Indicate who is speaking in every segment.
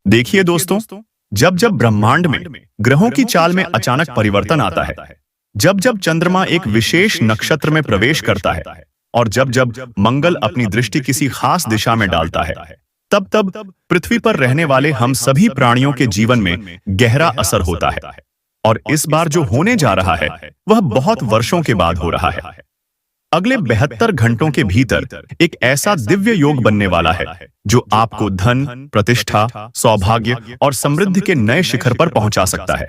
Speaker 1: देखिए दोस्तों, जब जब ब्रह्मांड में ग्रहों की चाल में अचानक परिवर्तन आता है, जब जब चंद्रमा एक विशेष नक्षत्र में प्रवेश करता है और जब जब मंगल अपनी दृष्टि किसी खास दिशा में डालता है, तब तब पृथ्वी पर रहने वाले हम सभी प्राणियों के जीवन में गहरा असर होता है। और इस बार जो होने जा रहा है वह बहुत वर्षों के बाद हो रहा है। अगले 72 घंटों के भीतर एक ऐसा दिव्य योग बनने वाला है जो आपको धन, प्रतिष्ठा, सौभाग्य और समृद्धि के नए शिखर पर पहुंचा सकता है।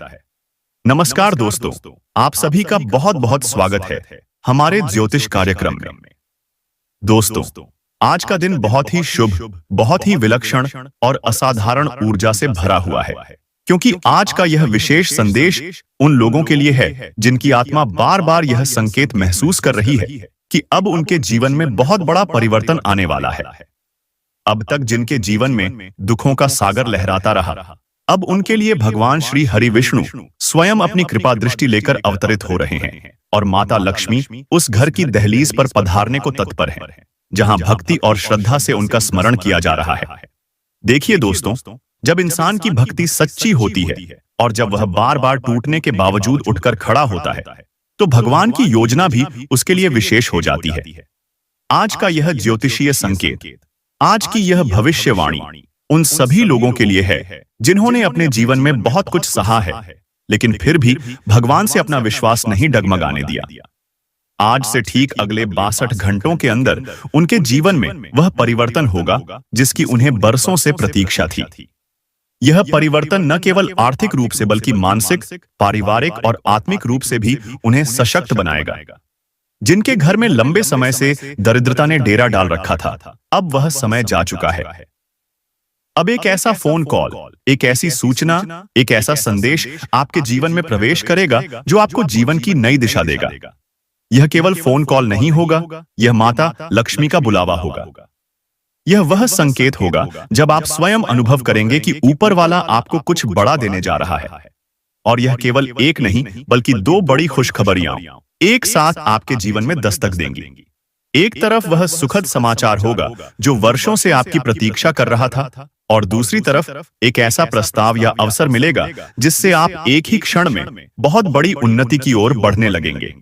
Speaker 1: नमस्कार दोस्तों, आप सभी का बहुत बहुत स्वागत है हमारे ज्योतिष कार्यक्रम में। दोस्तों, आज का दिन बहुत ही शुभ, बहुत ही विलक्षण और असाधारण ऊर्जा से भरा हुआ है, क्योंकि आज का यह विशेष संदेश उन लोगों के लिए है जिनकी आत्मा बार बार यह संकेत महसूस कर रही है कि अब उनके जीवन में बहुत बड़ा परिवर्तन आने वाला है। अब तक जिनके जीवन में दुखों का सागर लहराता रहा, अब उनके लिए भगवान श्री हरि विष्णु स्वयं अपनी कृपा दृष्टि लेकर अवतरित हो रहे हैं और माता लक्ष्मी उस घर की दहलीज पर पधारने को तत्पर हैं, जहां भक्ति और श्रद्धा से उनका स्मरण किया जा रहा है। देखिए दोस्तों, जब इंसान की भक्ति सच्ची होती है और जब वह बार बार टूटने के बावजूद उठकर खड़ा होता है, तो भगवान की योजना भी उसके लिए विशेष हो जाती है। आज का यह ज्योतिषीय संकेत, आज की यह भविष्यवाणी उन सभी लोगों के लिए है जिन्होंने अपने जीवन में बहुत कुछ सहा है, लेकिन फिर भी भगवान से अपना विश्वास नहीं डगमगाने दिया। आज से ठीक अगले 62 घंटों के अंदर उनके जीवन में वह परिवर्तन होगा जिसकी उन्हें बरसों से प्रतीक्षा थी। यह परिवर्तन न केवल आर्थिक रूप से बल्कि मानसिक, पारिवारिक और आत्मिक रूप से भी उन्हें सशक्त बनाएगा। जिनके घर में लंबे समय से दरिद्रता ने डेरा डाल रखा था, अब वह समय जा चुका है। अब एक ऐसा फोन कॉल, एक ऐसी सूचना, एक ऐसा संदेश आपके जीवन में प्रवेश करेगा जो आपको जीवन की नई दिशा देगा। यह केवल फोन कॉल नहीं होगा, यह माता लक्ष्मी का बुलावा होगा। यह वह संकेत होगा जब आप स्वयं अनुभव करेंगे कि ऊपर वाला आपको कुछ बड़ा देने जा रहा है। और यह केवल एक नहीं बल्कि 2 बड़ी खुशखबरियां एक साथ आपके जीवन में दस्तक देंगी। एक तरफ वह सुखद समाचार होगा जो वर्षों से आपकी प्रतीक्षा कर रहा था, और दूसरी तरफ एक ऐसा प्रस्ताव या अवसर मिलेगा जिससे आप एक ही क्षण में बहुत बड़ी उन्नति की ओर बढ़ने लगेंगे।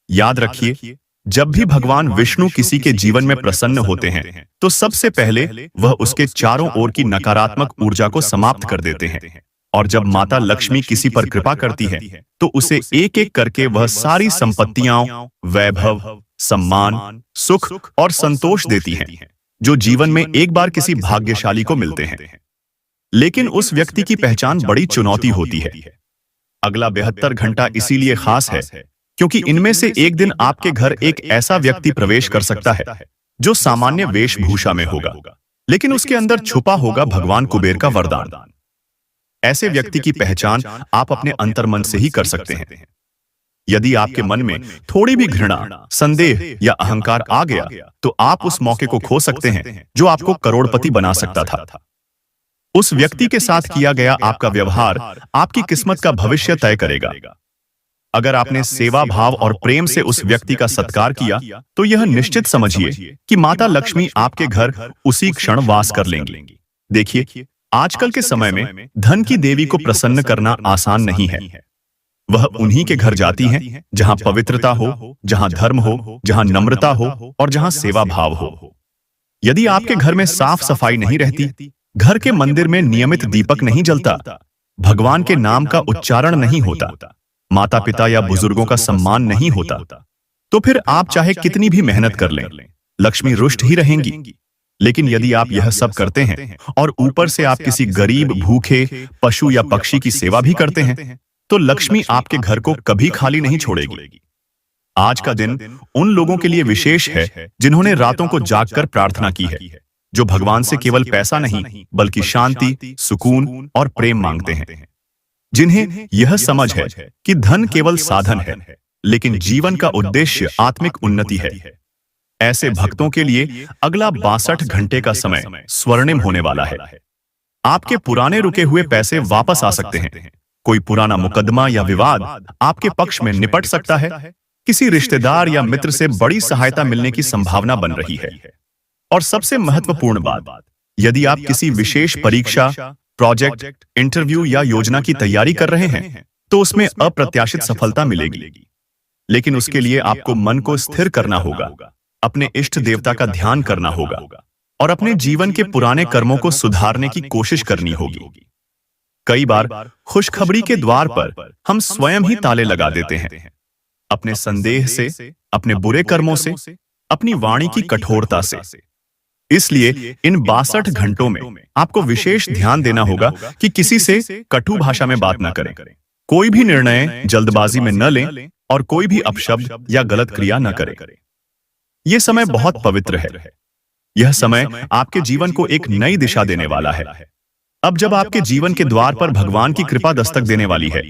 Speaker 1: याद रखिए, जब भी भगवान विष्णु किसी के जीवन में प्रसन्न होते हैं, तो सबसे पहले वह उसके चारों ओर की नकारात्मक ऊर्जा को समाप्त कर देते हैं। और जब माता लक्ष्मी किसी पर कृपा करती है, तो उसे एक एक करके वह सारी संपत्तियां, वैभव, सम्मान, सुख और संतोष देती हैं, जो जीवन में एक बार किसी भाग्यशाली को मिलते हैं। लेकिन उस व्यक्ति की पहचान बड़ी चुनौती होती है। अगला 72 घंटा इसीलिए खास है क्योंकि इनमें से एक दिन आपके घर एक ऐसा व्यक्ति प्रवेश कर सकता है जो सामान्य वेशभूषा में होगा, लेकिन उसके अंदर छुपा होगा भगवान कुबेर का वरदान। ऐसे व्यक्ति की पहचान आप अपने अंतर्मन से ही कर सकते हैं। यदि आपके मन में थोड़ी भी घृणा, संदेह या अहंकार आ गया, तो आप उस मौके को खो सकते हैं जो आपको करोड़पति बना सकता था। उस व्यक्ति के साथ किया गया आपका व्यवहार आपकी किस्मत का भविष्य तय करेगा। अगर आपने सेवा भाव और प्रेम से उस व्यक्ति का सत्कार किया, तो यह निश्चित समझिए कि माता लक्ष्मी आपके घर उसी क्षण वास कर लेंगी। देखिए, आजकल के समय में धन की देवी को प्रसन्न करना आसान नहीं है। वह उन्हीं के घर जाती हैं जहां पवित्रता हो, जहां धर्म हो, जहां नम्रता हो और जहां सेवा भाव हो। यदि आपके घर में साफ सफाई नहीं रहती, घर के मंदिर में नियमित दीपक नहीं जलता, भगवान के नाम का उच्चारण नहीं होता, माता पिता या बुजुर्गों का सम्मान नहीं होता, तो फिर आप चाहे कितनी भी मेहनत कर लें, लक्ष्मी रुष्ट ही रहेंगी। लेकिन यदि आप यह सब करते हैं और ऊपर से आप किसी गरीब, भूखे पशु या पक्षी की सेवा भी करते हैं, तो लक्ष्मी आपके घर को कभी खाली नहीं छोड़ेगी। आज का दिन उन लोगों के लिए विशेष है जिन्होंने रातों को जागकर प्रार्थना की है, जो भगवान से केवल पैसा नहीं बल्कि शांति, सुकून और प्रेम मांगते हैं। जिन्हें यह समझ है कि धन केवल साधन है, लेकिन जीवन का उद्देश्य आत्मिक उन्नति है। ऐसे भक्तों के लिए अगला 62 घंटे का समय स्वर्णिम होने वाला है। आपके पुराने रुके हुए पैसे वापस आ सकते हैं। कोई पुराना मुकदमा या विवाद आपके पक्ष में निपट सकता है। किसी रिश्तेदार या मित्र से बड़ी सहायता मिलने की संभावना बन रही है। और सबसे महत्वपूर्ण बात, यदि आप किसी विशेष परीक्षा, प्रोजेक्ट, इंटरव्यू या योजना की तैयारी कर रहे हैं तो उसमें अप्रत्याशित सफलता मिलेगी। लेकिन उसके लिए आपको मन को स्थिर करना होगा, अपने इष्ट देवता का ध्यान करना होगा और अपने जीवन के पुराने कर्मों को सुधारने की कोशिश करनी होगी। कई बार खुशखबरी के द्वार पर हम स्वयं ही ताले लगा देते हैं, अपने संदेह से, अपने बुरे कर्मों से, अपनी वाणी की कठोरता से। इसलिए इन 62 घंटों में आपको विशेष ध्यान देना होगा कि किसी से कटु भाषा में बात न करें, कोई भी निर्णय जल्दबाजी में न लें और कोई भी अपशब्द या गलत क्रिया न करें। यह समय बहुत पवित्र है। यह समय आपके जीवन को एक नई दिशा देने वाला है। अब जब आपके जीवन के द्वार पर भगवान की कृपा दस्तक देने वाली है,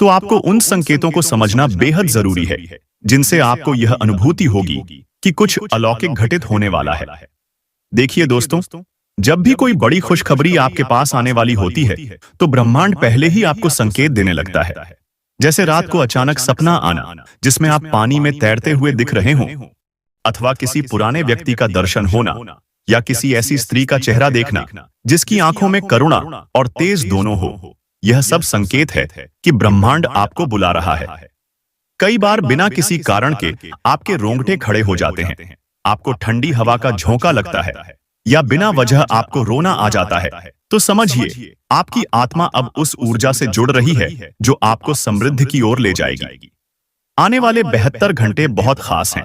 Speaker 1: तो आपको उन संकेतों को समझना बेहद जरूरी है, जिनसे आपको यह अनुभूति होगी कि कुछ अलौकिक घटित होने वाला है। देखिए दोस्तों, जब भी कोई बड़ी खुशखबरी आपके पास आने वाली होती है, तो ब्रह्मांड पहले ही आपको संकेत देने लगता है। जैसे रात को अचानक सपना आना जिसमें आप पानी में तैरते हुए दिख रहे हों, अथवा किसी पुराने व्यक्ति का दर्शन होना, या किसी ऐसी स्त्री का चेहरा देखना जिसकी आंखों में करुणा और तेज दोनों हो। यह सब संकेत है कि ब्रह्मांड आपको बुला रहा है। कई बार बिना किसी कारण के आपके रोंगटे खड़े हो जाते हैं, आपको ठंडी हवा का झोंका लगता है, या बिना वजह आपको रोना आ जाता है, तो समझिए आपकी आत्मा अब उस ऊर्जा से जुड़ रही है जो आपको समृद्धि की ओर ले जाएगी। आने वाले 72 घंटे बहुत खास हैं,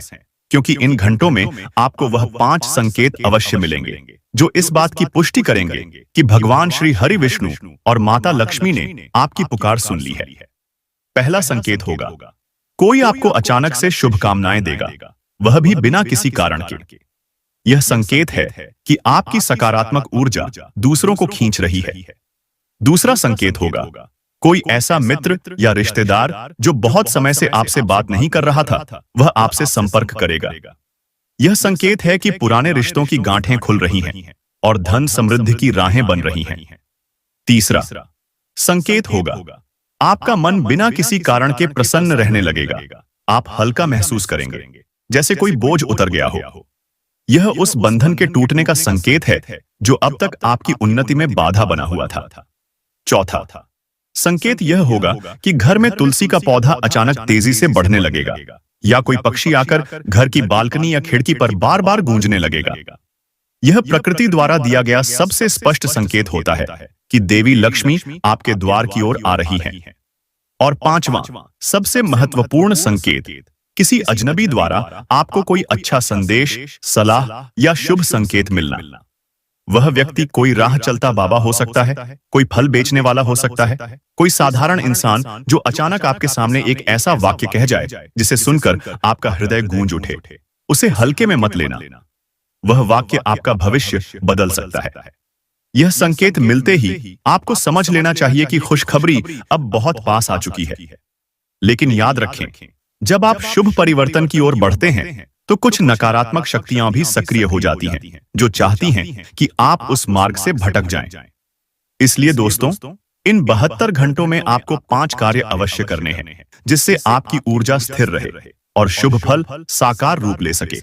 Speaker 1: क्योंकि इन घंटों में आपको वह 5 संकेत अवश्य मिलेंगे जो इस बात की पुष्टि करेंगे कि भगवान श्री हरि विष्णु और माता लक्ष्मी ने आपकी पुकार सुन ली है। पहला संकेत होगा, कोई आपको अचानक से शुभकामनाएं देगा, वह भी बिना किसी कारण के। यह संकेत है कि आपकी सकारात्मक ऊर्जा दूसरों को खींच रही है। दूसरा संकेत होगा, कोई ऐसा मित्र या रिश्तेदार जो बहुत समय से आपसे बात नहीं कर रहा था, वह आपसे संपर्क करेगा। यह संकेत है कि पुराने रिश्तों की गांठें खुल रही हैं और धन समृद्धि की राहें बन रही हैं। तीसरा संकेत होगा, आपका मन बिना किसी कारण के प्रसन्न रहने लगेगा। आप हल्का महसूस करेंगे, जैसे कोई बोझ उतर गया हो। यह उस बंधन के टूटने का संकेत है जो अब तक आपकी उन्नति में बाधा बना हुआ था। चौथा संकेत यह होगा कि घर में तुलसी का पौधा अचानक तेजी से बढ़ने लगेगा, या कोई पक्षी आकर घर की बालकनी या खिड़की पर बार बार गूंजने लगेगा। यह प्रकृति द्वारा दिया गया सबसे स्पष्ट संकेत होता है कि देवी लक्ष्मी आपके द्वार की ओर आ रही हैं। और पांचवां सबसे महत्वपूर्ण संकेत, किसी अजनबी द्वारा आपको कोई अच्छा संदेश, सलाह या शुभ संकेत मिलना। वह व्यक्ति कोई राह चलता बाबा हो सकता है, कोई फल बेचने वाला हो सकता है, कोई साधारण इंसान जो अचानक आपके सामने एक ऐसा वाक्य कह जाए जिसे सुनकर आपका हृदय गूंज उठे। उसे हल्के में मत लेना, वह वाक्य आपका भविष्य बदल सकता है। यह संकेत मिलते ही आपको समझ लेना चाहिए कि खुशखबरी अब बहुत पास आ चुकी है। लेकिन याद रखें, जब आप शुभ परिवर्तन की ओर बढ़ते हैं तो कुछ नकारात्मक शक्तियां भी सक्रिय हो जाती हैं जो चाहती हैं कि आप उस मार्ग से भटक जाएं। इसलिए दोस्तों, इन 72 घंटों में आपको 5 कार्य अवश्य करने हैं जिससे आपकी ऊर्जा स्थिर रहे और शुभ फल साकार रूप ले सके।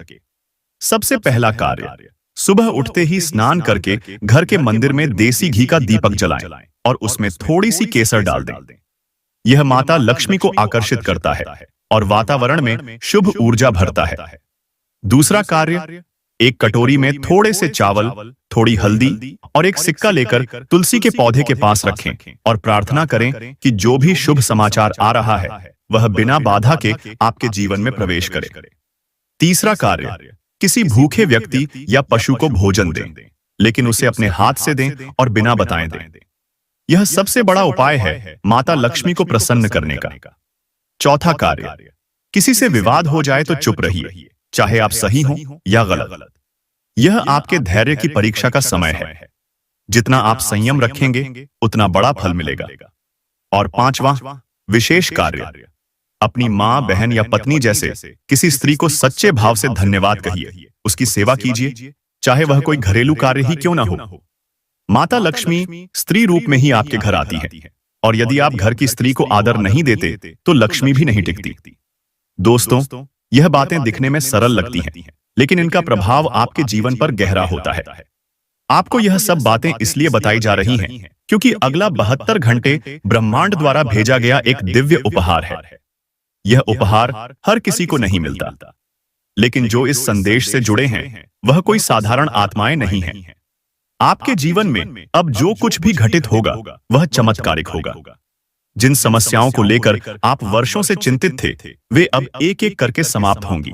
Speaker 1: सबसे पहला कार्य, सुबह उठते ही स्नान करके घर के मंदिर में देसी घी का दीपक जलाएं और उसमें थोड़ी सी केसर डाल दें। यह माता लक्ष्मी को आकर्षित करता है और वातावरण में शुभ ऊर्जा भरता है। दूसरा कार्य, एक कटोरी में थोड़े से चावल, थोड़ी हल्दी और एक सिक्का लेकर तुलसी के पौधे के पास रखें और प्रार्थना करें कि जो भी शुभ समाचार आ रहा है वह बिना बाधा के आपके जीवन में प्रवेश करे। तीसरा कार्य, किसी भूखे व्यक्ति या पशु को भोजन दें, लेकिन उसे अपने हाथ से दें और बिना बताए दें। यह सबसे बड़ा उपाय है माता लक्ष्मी को प्रसन्न करने का। चौथा कार्य, किसी से विवाद हो जाए तो चुप रहिए, चाहे आप सही हो या गलत। यह आपके धैर्य की परीक्षा का समय है। जितना आप संयम रखेंगे उतना बड़ा फल मिलेगा। और पांचवां विशेष कार्य, अपनी मां, बहन या पत्नी जैसे किसी स्त्री को सच्चे भाव से धन्यवाद कहिए, उसकी सेवा कीजिए, चाहे वह कोई घरेलू कार्य ही क्यों ना हो। माता लक्ष्मी स्त्री रूप में ही आपके घर आती है, और यदि आप घर की स्त्री को आदर नहीं देते तो लक्ष्मी भी नहीं टिकती। दोस्तों, यह बातें दिखने में सरल लगती हैं, लेकिन इनका प्रभाव आपके जीवन पर गहरा होता है। आपको यह सब बातें इसलिए बताई जा रही हैं क्योंकि अगला 72 घंटे ब्रह्मांड द्वारा भेजा गया एक दिव्य उपहार है। यह उपहार हर किसी को नहीं मिलता, लेकिन जो इस संदेश से जुड़े हैं वह कोई साधारण आत्माएं नहीं हैं। आपके जीवन में अब जो कुछ भी घटित होगा वह चमत्कारिक होगा। जिन समस्याओं को लेकर आप वर्षों से चिंतित थे वे अब एक एक करके समाप्त होंगी।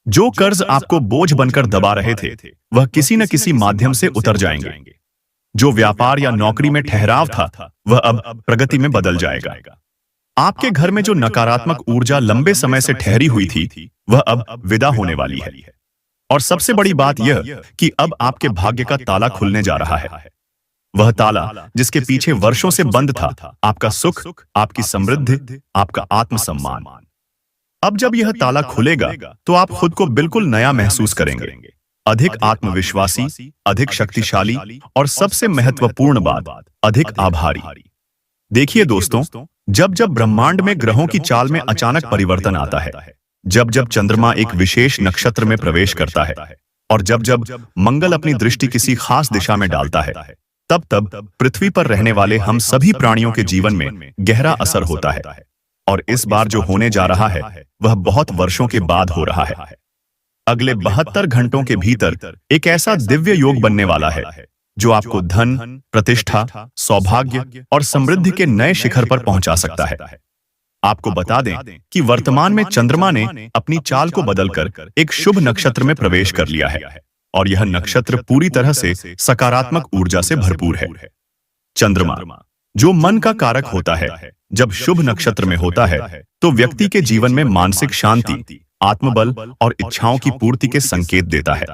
Speaker 1: जो कर्ज आपको बोझ बनकर दबा रहे थे वह किसी न किसी माध्यम से उतर जाएंगे। जो व्यापार या नौकरी में ठहराव था वह अब प्रगति में बदल जाएगा। आपके घर में जो नकारात्मक ऊर्जा लंबे समय से ठहरी हुई थी वह अब विदा होने वाली है। और सबसे बड़ी बात यह कि अब आपके भाग्य का ताला खुलने जा रहा है। वह ताला जिसके पीछे वर्षों से बंद था, आपका सुख, आपकी समृद्धि, आपका आत्मसम्मान। अब जब यह ताला खुलेगा तो आप खुद को बिल्कुल नया महसूस करेंगे, अधिक आत्मविश्वासी, अधिक शक्तिशाली और सबसे महत्वपूर्ण बात, अधिक आभारी। देखिए दोस्तों, जब जब ब्रह्मांड में ग्रहों की चाल में अचानक परिवर्तन आता है, जब जब चंद्रमा एक विशेष नक्षत्र में प्रवेश करता है और जब जब मंगल अपनी दृष्टि किसी खास दिशा में डालता है, तब तब पृथ्वी पर रहने वाले हम सभी प्राणियों के जीवन में गहरा असर होता है। और इस बार जो होने जा रहा है वह बहुत वर्षों के बाद हो रहा है। अगले 72 घंटों के भीतर एक ऐसा दिव्य योग बनने वाला है जो आपको धन, प्रतिष्ठा, सौभाग्य और समृद्धि के नए शिखर पर पहुंचा सकता है। आपको बता दें कि वर्तमान में चंद्रमा ने अपनी चाल को बदलकर एक शुभ नक्षत्र में प्रवेश कर लिया है और यह नक्षत्र पूरी तरह से सकारात्मक ऊर्जा से भरपूर है। चंद्रमा जो मन का कारक होता है, जब शुभ नक्षत्र में होता है तो व्यक्ति के जीवन में मानसिक शांति, आत्मबल और इच्छाओं की पूर्ति के संकेत देता है।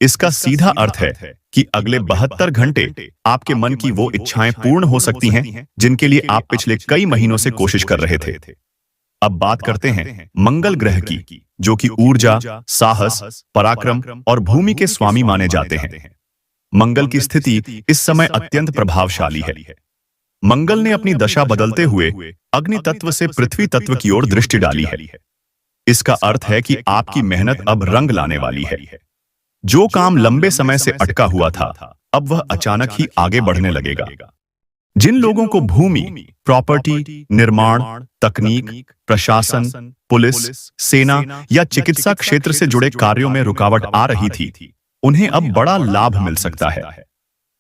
Speaker 1: इसका सीधा अर्थ है कि अगले 72 घंटे आपके मन की वो इच्छाएं पूर्ण हो सकती हैं जिनके लिए आप पिछले कई महीनों से कोशिश कर रहे थे। अब बात करते हैं मंगल ग्रह की, जो कि ऊर्जा, साहस, पराक्रम और भूमि के स्वामी माने जाते हैं। मंगल की स्थिति इस समय अत्यंत प्रभावशाली है। मंगल ने अपनी दशा बदलते हुए अग्नि तत्व से पृथ्वी तत्व की ओर दृष्टि डाली है। इसका अर्थ है कि आपकी मेहनत अब रंग लाने वाली है। जो काम लंबे समय से अटका हुआ था अब वह अचानक ही आगे बढ़ने लगेगा। जिन लोगों को भूमि, प्रॉपर्टी, निर्माण, तकनीक, प्रशासन, पुलिस, सेना या चिकित्सा क्षेत्र से जुड़े कार्यों में रुकावट आ रही थी, उन्हें अब बड़ा लाभ मिल सकता है।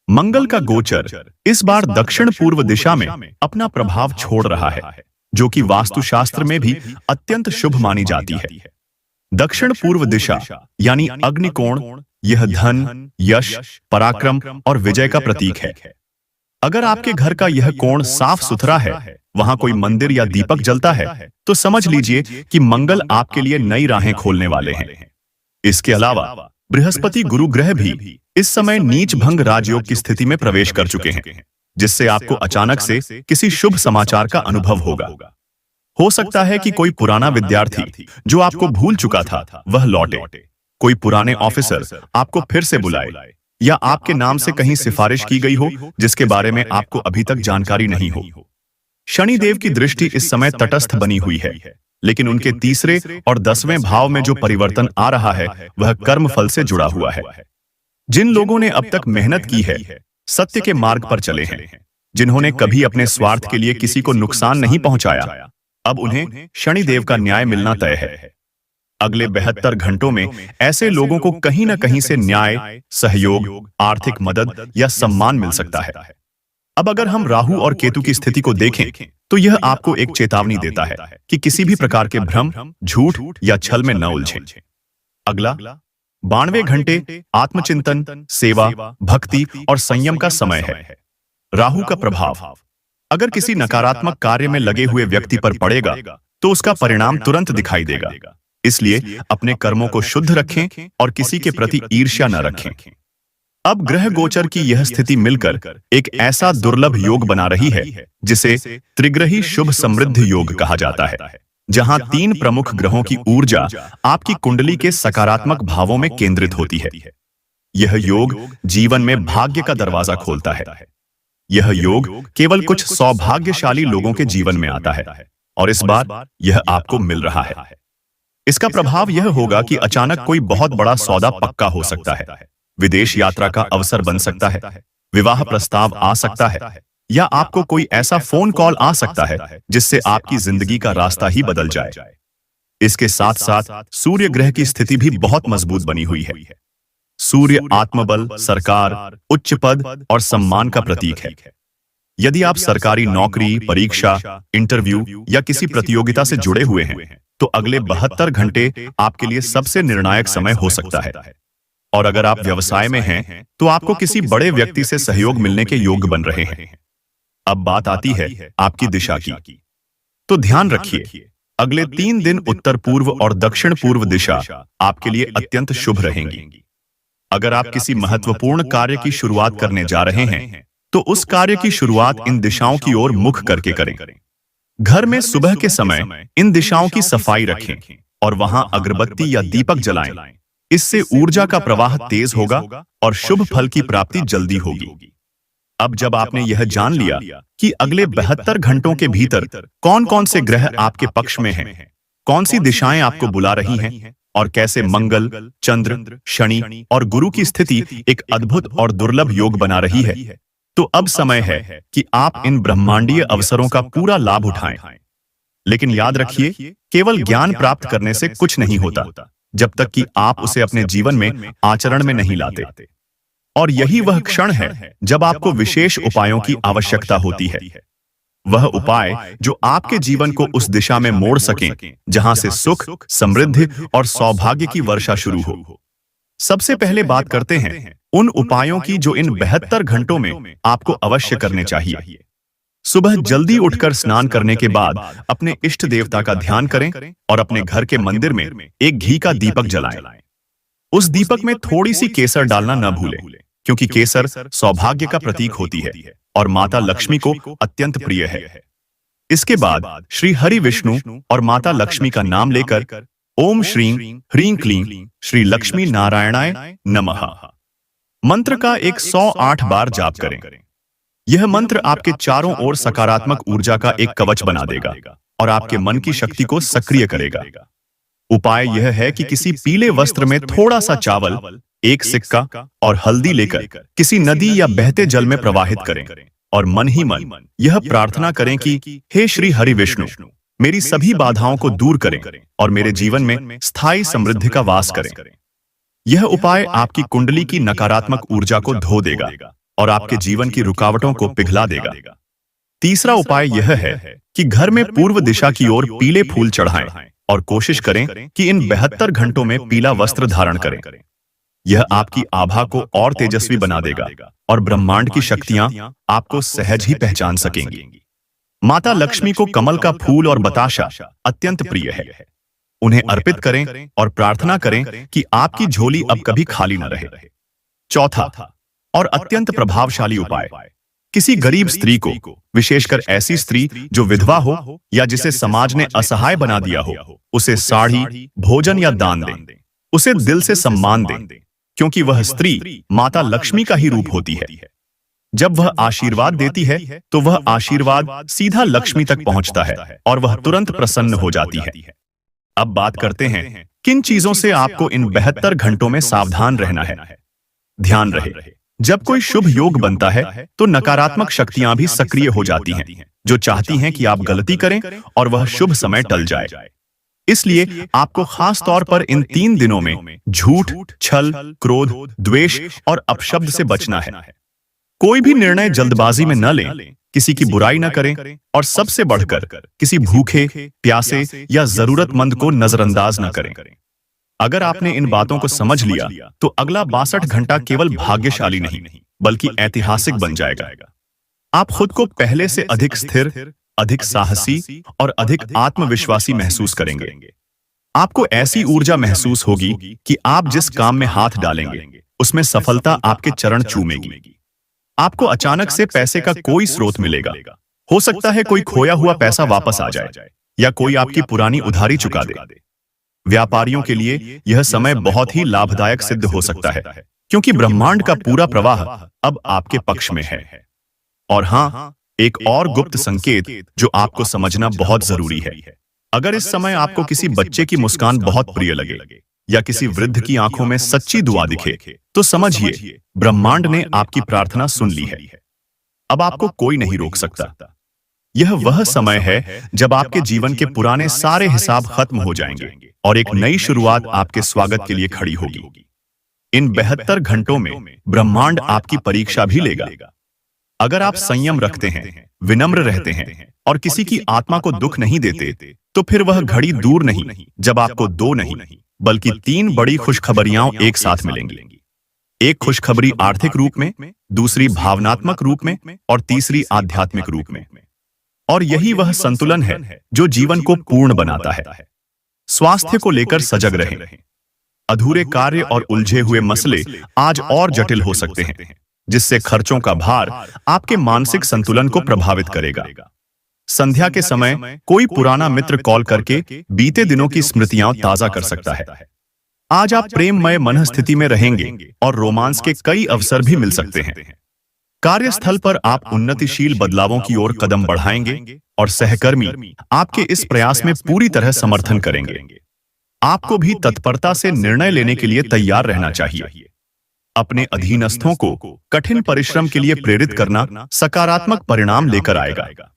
Speaker 1: मंगल का गोचर इस बार दक्षिण पूर्व दिशा में अपना प्रभाव छोड़ रहा है, जो कि वास्तुशास्त्र में भी अत्यंत शुभ मानी जाती है। दक्षिण पूर्व दिशा यानी अग्निकोण, यह धन, यश, पराक्रम और विजय का प्रतीक है। अगर आपके घर का यह कोण साफ सुथरा है, वहां कोई मंदिर या दीपक जलता है, तो समझ लीजिए कि मंगल आपके लिए नई राहें खोलने वाले हैं। इसके अलावा बृहस्पति गुरु ग्रह भी इस समय नीच भंग राजयोग की स्थिति में प्रवेश कर चुके हैं, जिससे आपको अचानक से किसी शुभ समाचार का अनुभव होगा। हो सकता है कि कोई पुराना विद्यार्थी जो आपको भूल चुका था वह लौटे, कोई पुराने ऑफिसर आपको फिर से बुलाए, या आपके नाम से कहीं सिफारिश की गई हो जिसके बारे में आपको अभी तक जानकारी नहीं हो। शनिदेव की दृष्टि इस समय तटस्थ बनी हुई है, लेकिन उनके तीसरे और 10वें भाव में जो परिवर्तन आ रहा है वह कर्म फल से जुड़ा हुआ है। जिन लोगों ने अब तक मेहनत की है, सत्य के मार्ग पर चले हैं, जिन्होंने कभी अपने स्वार्थ के लिए किसी को नुकसान नहीं पहुंचाया, अब उन्हें शनिदेव का न्याय मिलना तय है। अगले 72 घंटों में ऐसे लोगों को कहीं न कहीं से न्याय, सहयोग, आर्थिक मदद या सम्मान मिल सकता है। अब अगर हम राहु और केतु की स्थिति को देखें तो यह आपको एक चेतावनी देता है कि किसी भी प्रकार के भ्रम, झूठ या छल में न उलझें। अगला 92 घंटे आत्मचिंतन, सेवा, भक्ति और संयम का समय है। राहु का प्रभाव अगर किसी नकारात्मक कार्य में लगे हुए व्यक्ति पर पड़ेगा तो उसका परिणाम तुरंत दिखाई देगा। इसलिए अपने कर्मों को शुद्ध रखें और किसी के प्रति ईर्ष्या न रखें। अब ग्रह गोचर की यह स्थिति मिलकर एक ऐसा दुर्लभ योग बना रही है जिसे त्रिग्रही शुभ समृद्धि योग कहा जाता है, जहां 3 प्रमुख ग्रहों की ऊर्जा आपकी कुंडली के सकारात्मक भावों में केंद्रित होती है। यह योग जीवन में भाग्य का दरवाजा खोलता है। यह योग केवल कुछ सौभाग्यशाली लोगों के जीवन में आता है और इस बार यह आपको मिल रहा है। इसका प्रभाव यह होगा कि अचानक कोई बहुत बड़ा सौदा पक्का हो सकता है। विदेश यात्रा का अवसर बन सकता है, विवाह प्रस्ताव आ सकता है, या आपको कोई ऐसा फोन कॉल आ सकता है जिससे आपकी जिंदगी का रास्ता ही बदल जाए। इसके साथ साथ सूर्य ग्रह की स्थिति भी बहुत मजबूत बनी हुई है। सूर्य आत्मबल, सरकार, उच्च पद और सम्मान का प्रतीक है। यदि आप सरकारी नौकरी, परीक्षा, इंटरव्यू या किसी प्रतियोगिता से जुड़े हुए हैं, तो अगले 72 घंटे आपके लिए सबसे निर्णायक समय हो सकता है। और अगर आप व्यवसाय में हैं, तो आपको किसी बड़े व्यक्ति से सहयोग मिलने के योग्य बन रहे हैं। अब बात आती है आपकी दिशा की। तो ध्यान रखिए, अगले 3 दिन उत्तर पूर्व और दक्षिण पूर्व दिशा आपके लिए अत्यंत शुभ रहेंगी। अगर आप किसी महत्वपूर्ण कार्य की शुरुआत करने जा रहे हैं, तो उस कार्य की शुरुआत इन दिशाओं की ओर मुख करके करें। घर में सुबह के समय इन दिशाओं की सफाई रखें और वहां अगरबत्ती या दीपक जलाएं। इससे ऊर्जा का प्रवाह तेज होगा और शुभ फल की प्राप्ति जल्दी होगी। अब जब आपने यह जान लिया कि अगले 72 घंटों के भीतर कौन कौन से ग्रह आपके पक्ष में हैं, कौन सी दिशाएं आपको बुला रही हैं और कैसे मंगल, चंद्र, शनि और गुरु की स्थिति एक अद्भुत और दुर्लभ योग बना रही है, तो अब समय है कि आप इन ब्रह्मांडीय अवसरों का पूरा लाभ उठाएं। लेकिन याद रखिए, केवल ज्ञान प्राप्त करने से कुछ नहीं होता जब तक कि आप उसे अपने जीवन में आचरण में नहीं लाते। और यही वह क्षण है जब आपको विशेष उपायों की आवश्यकता होती है। वह उपाय जो आपके जीवन को उस दिशा में मोड़ सकें जहां से सुख, समृद्धि और सौभाग्य की वर्षा शुरू हो। सबसे पहले बात करते हैं उन उपायों की जो इन 72 घंटों में आपको अवश्य करने चाहिए। सुबह जल्दी उठकर स्नान करने के बाद अपने इष्ट देवता का ध्यान करें और अपने घर के मंदिर में एक घी का दीपक जलाएं। उस दीपक में थोड़ी सी केसर डालना न भूलें, क्योंकि केसर सौभाग्य का प्रतीक होती है और माता लक्ष्मी को अत्यंत प्रिय है। इसके बाद श्री हरि विष्णु और माता लक्ष्मी का नाम लेकर ओम श्रीं ह्रीं क्लीं श्री लक्ष्मी नारायणाय नमः मंत्र का 108 बार जाप करें। यह मंत्र आपके चारों ओर सकारात्मक ऊर्जा का एक कवच बना देगा और आपके मन की शक्ति को सक्रिय करेगा। उपाय यह है कि किसी पीले वस्त्र में थोड़ा सा चावल, एक सिक्का और हल्दी लेकर किसी नदी या बहते जल में प्रवाहित करें और मन ही मन यह प्रार्थना करें कि हे श्री हरि विष्णु, मेरी सभी बाधाओं को दूर करें और मेरे जीवन में स्थायी समृद्धि का वास करें। यह उपाय आपकी कुंडली की नकारात्मक ऊर्जा को धो देगा और आपके जीवन की रुकावटों को पिघला देगा। तीसरा उपाय यह है कि घर में पूर्व दिशा की ओर पीले फूल चढ़ाएं और कोशिश करें कि इन 72 घंटों में पीला वस्त्र धारण करें। यह आपकी आभा को और तेजस्वी बना देगा और ब्रह्मांड की शक्तियां आपको सहज ही पहचान सकेंगी। माता लक्ष्मी को कमल का फूल और बताशा अत्यंत प्रिय है। उन्हें अर्पित करें और प्रार्थना करें कि आपकी झोली अब कभी खाली न रहे। चौथा और अत्यंत प्रभावशाली उपाय, किसी गरीब स्त्री को, विशेषकर ऐसी स्त्री जो विधवा हो या जिसे समाज ने असहाय बना दिया हो, उसे साड़ी, भोजन या दान दें। उसे दिल से सम्मान दें, क्योंकि वह स्त्री माता लक्ष्मी का ही रूप होती है। जब वह आशीर्वाद देती है तो वह आशीर्वाद सीधा लक्ष्मी तक पहुंचता है और वह तुरंत प्रसन्न हो जाती है। अब बात करते हैं किन चीजों से आपको इन 72 घंटों में सावधान रहना है। ध्यान रहे, जब कोई शुभ योग बनता है तो नकारात्मक शक्तियां भी सक्रिय हो जाती हैं, जो चाहती हैं कि आप गलती करें और वह शुभ समय टल जाए। इसलिए आपको खास तौर पर इन 3 दिनों में झूठ, छल, क्रोध, द्वेष और अपशब्द से बचना है। कोई भी निर्णय जल्दबाजी में न लें, किसी की बुराई न करें और सबसे बढ़कर किसी भूखे, प्यासे या जरूरतमंद को नजरअंदाज न करें। अगर आपने इन बातों को समझ लिया तो अगला 62 घंटा केवल भाग्यशाली नहीं बल्कि ऐतिहासिक बन जाएगा। आप खुद को पहले से अधिक स्थिर, अधिक साहसी और अधिक आत्मविश्वासी महसूस करेंगे। आपको ऐसी ऊर्जा महसूस होगी कि आप जिस काम में हाथ डालेंगे उसमें सफलता आपके चरण चूमेगी। आपको अचानक से पैसे का कोई स्रोत मिलेगा। हो सकता है कोई खोया हुआ पैसा वापस आ जाए या कोई आपकी पुरानी उधारी चुका दे। व्यापारियों के लिए यह समय बहुत ही लाभदायक सिद्ध हो सकता है, क्योंकि ब्रह्मांड का पूरा प्रवाह अब आपके पक्ष में है। और हां, एक और गुप्त संकेत जो आपको समझना बहुत जरूरी है। अगर इस समय आपको किसी बच्चे की मुस्कान बहुत प्रिय लगे या किसी वृद्ध की आंखों में सच्ची दुआ दिखे, तो समझिए ब्रह्मांड ने आपकी प्रार्थना सुन ली है। अब आपको कोई नहीं रोक सकता। यह वह समय है जब आपके जीवन के पुराने सारे हिसाब खत्म हो जाएंगे और एक नई शुरुआत आपके स्वागत के लिए खड़ी होगी। इन 72 घंटों में ब्रह्मांड आपकी परीक्षा भी लेगा। अगर आप संयम रखते हैं, विनम्र रहते हैं और किसी की आत्मा को दुख नहीं देते, तो फिर वह घड़ी दूर नहीं जब आपको 2 नहीं बल्कि 3 बड़ी खुशखबरियां एक साथ मिलेंगी। एक खुशखबरी आर्थिक रूप में, दूसरी भावनात्मक रूप में और तीसरी आध्यात्मिक रूप में। और यही वह संतुलन है जो जीवन को पूर्ण बनाता है। स्वास्थ्य को लेकर सजग रहें। अधूरे कार्य और उलझे हुए मसले आज और जटिल हो सकते हैं, जिससे खर्चों का भार आपके मानसिक संतुलन को प्रभावित करेगा। संध्या के समय कोई पुराना मित्र कॉल करके बीते दिनों की स्मृतियां ताजा कर सकता है। आज आप प्रेममय मनस्थिति में रहेंगे और रोमांस के कई अवसर भी मिल सकते हैं। कार्यस्थल पर आप उन्नतिशील बदलावों की ओर कदम बढ़ाएंगे और सहकर्मी आपके इस प्रयास में पूरी तरह समर्थन करेंगे। आपको भी तत्परता से निर्णय लेने के लिए तैयार रहना चाहिए। अपने अधीनस्थों को कठिन परिश्रम के लिए प्रेरित करना सकारात्मक परिणाम लेकर आएगा।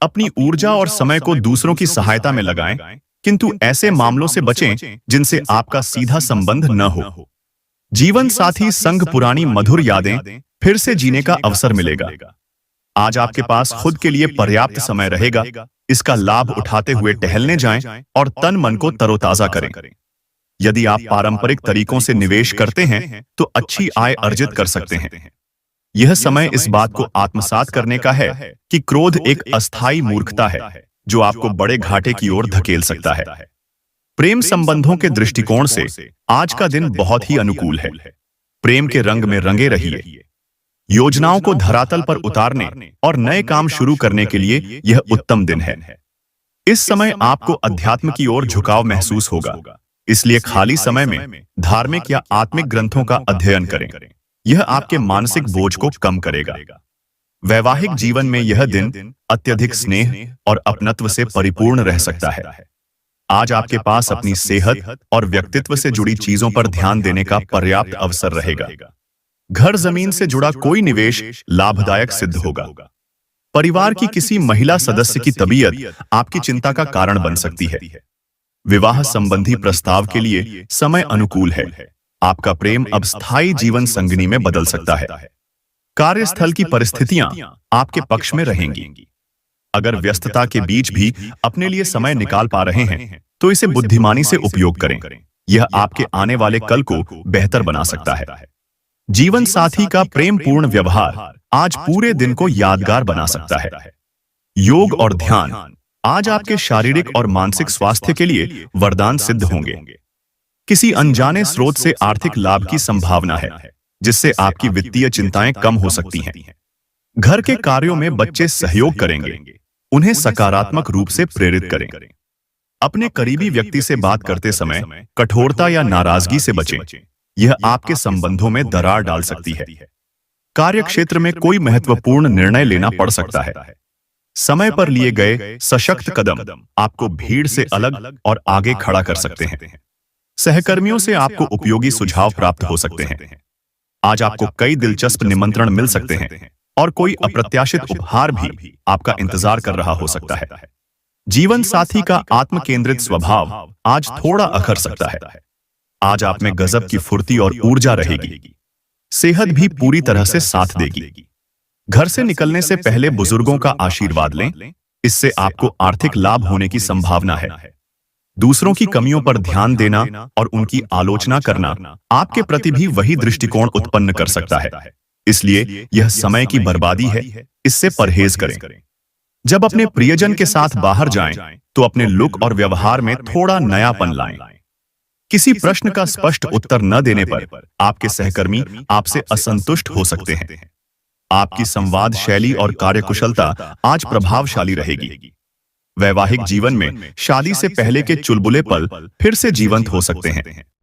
Speaker 1: अपनी ऊर्जा और समय को दूसरों की सहायता में लगाएं, किंतु ऐसे मामलों से बचें जिनसे आपका सीधा संबंध न हो। जीवन साथी संग पुरानी मधुर यादें फिर से जीने का अवसर मिलेगा। आज आपके पास खुद के लिए पर्याप्त समय रहेगा। इसका लाभ उठाते हुए टहलने जाएं और तन मन को तरोताजा करें। यदि आप पारंपरिक तरीकों से निवेश करते हैं तो अच्छी आय अर्जित कर सकते हैं। यह समय इस बात को आत्मसात करने का है कि क्रोध एक अस्थायी मूर्खता है जो आपको बड़े घाटे की ओर धकेल सकता है। प्रेम संबंधों के दृष्टिकोण से आज का दिन बहुत ही अनुकूल है। प्रेम के रंग में रंगे रहिए। योजनाओं को धरातल पर उतारने और नए काम शुरू करने के लिए यह उत्तम दिन है। इस समय आपको अध्यात्म की ओर झुकाव महसूस होगा, इसलिए खाली समय में धार्मिक या आत्मिक ग्रंथों का अध्ययन करें। यह आपके मानसिक बोझ को कम करेगा। वैवाहिक जीवन में यह दिन अत्यधिक स्नेह और अपनत्व से परिपूर्ण रह सकता है। आज आपके पास अपनी सेहत और व्यक्तित्व से जुड़ी चीजों पर ध्यान देने का पर्याप्त अवसर रहेगा। घर जमीन से जुड़ा कोई निवेश लाभदायक सिद्ध होगा। परिवार की किसी महिला सदस्य की तबीयत आपकी चिंता का कारण बन सकती है। विवाह संबंधी प्रस्ताव के लिए समय अनुकूल है। आपका प्रेम अब स्थायी जीवन संगिनी में बदल सकता है। कार्यस्थल की परिस्थितियां आपके पक्ष में रहेंगी। अगर व्यस्तता के बीच भी अपने लिए समय निकाल पा रहे हैं तो इसे बुद्धिमानी से उपयोग करें। यह आपके आने वाले कल को बेहतर बना सकता है। जीवन साथी का प्रेम पूर्ण व्यवहार आज पूरे दिन को यादगार बना सकता है। योग और ध्यान आज आपके शारीरिक और मानसिक स्वास्थ्य के लिए वरदान सिद्ध होंगे। किसी अनजाने स्रोत से आर्थिक लाभ की संभावना है, जिससे आपकी वित्तीय चिंताएं कम हो सकती हैं। घर के कार्यों में बच्चे सहयोग करेंगे। उन्हें सकारात्मक रूप से प्रेरित करें। अपने करीबी व्यक्ति से बात करते समय कठोरता या नाराजगी से बचें। यह आपके संबंधों में दरार डाल सकती है। कार्य क्षेत्र में कोई महत्वपूर्ण निर्णय लेना पड़ सकता है। समय पर लिए गए सशक्त कदम आपको भीड़ से अलग और आगे खड़ा कर सकते हैं। सहकर्मियों से आपको उपयोगी सुझाव प्राप्त हो सकते हैं। आज आपको कई दिलचस्प निमंत्रण मिल सकते हैं और कोई अप्रत्याशित उपहार भी आपका इंतजार कर रहा हो सकता है। जीवन साथी का आत्म केंद्रित स्वभाव आज थोड़ा अखर सकता है। आज आप में गजब की फुर्ती और ऊर्जा रहेगी। सेहत भी पूरी तरह से साथ देगी। घर से निकलने से पहले बुजुर्गों का आशीर्वाद लें। इससे आपको आर्थिक लाभ होने की संभावना है। दूसरों की कमियों पर ध्यान देना और उनकी आलोचना करना आपके प्रति भी वही दृष्टिकोण उत्पन्न कर सकता है। इसलिए यह समय की बर्बादी है। इससे परहेज करें। जब अपने प्रियजन के साथ बाहर जाएं, तो अपने लुक और व्यवहार में थोड़ा नयापन लाएं। किसी प्रश्न का स्पष्ट उत्तर न देने पर आपके सहकर्मी आपसे असंतुष्ट हो सकते हैं। आपकी संवाद शैली और कार्यकुशलता आज प्रभावशाली रहेगी। वैवाहिक जीवन में शादी से पहले के चुलबुले पल फिर से जीवंत हो सकते हैं।